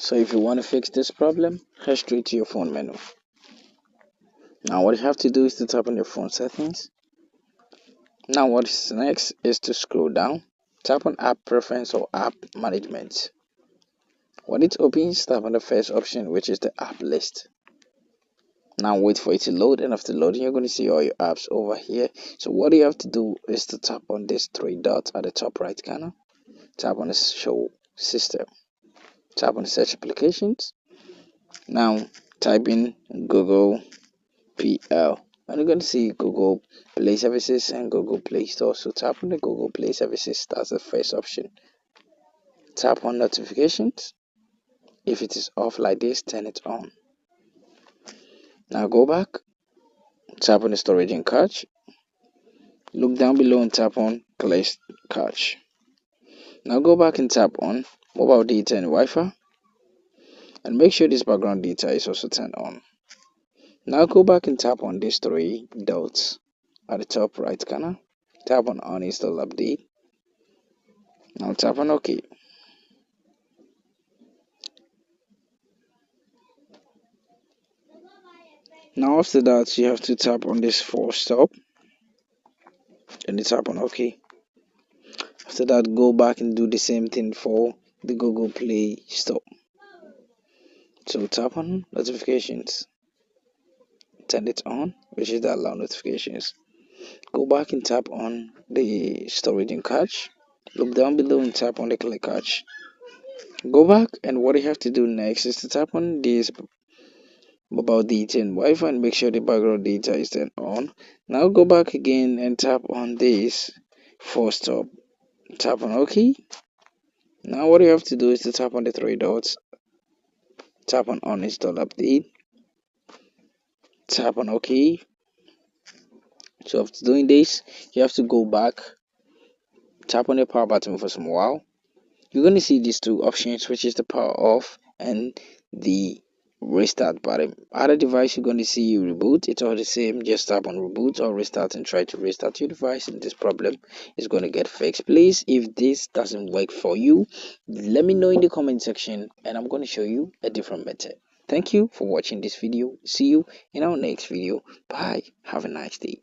So if you want to fix this problem, head straight to your phone menu. Now what you have to do is to tap on your phone settings. Now what is next is to scroll down, tap on app preference or app management. When it opens, tap on the first option, which is the app list. Now wait for it to load, and after loading you're going to see all your apps over here. So what you have to do is to tap on this three dots at the top right corner, tap on the show system, tap on the search applications. Now type in Google PL, and you're going to see Google Play Services and Google Play Store. So tap on the Google Play Services, that's the first option. Tap on notifications. If it is off like this, turn it on. Now go back, tap on the storage and cache. Look down below and tap on clear cache. Now go back and tap on mobile data and Wi-Fi, and make sure this background data is also turned on. Now go back and tap on these three dots at the top right corner. Tap on uninstall update. Now tap on OK. Now after that you have to tap on this force stop and you tap on OK. After that, go back and do the same thing for the Google Play Store. So tap on notifications, turn it on, which is the allow notifications. Go back and tap on the storage and cache. Look down below and tap on the clear cache. Go back, and what you have to do next is to tap on this mobile data and Wi-Fi and make sure the background data is turned on. Now go back again and tap on this force stop. Tap on OK. Now what you have to do is to tap on the three dots, tap on uninstall update, tap on OK. So after doing this, you have to go back, tap on the power button for some while. You're going to see these two options, which is the power off and the restart button. Other device you're going to see reboot, it's all the same. Just tap on reboot or restart and try to restart your device, and this problem is going to get fixed. Please, if this doesn't work for you, let me know in the comment section and I'm going to show you a different method. Thank you for watching this video. See you in our next video. Bye. Have a nice day.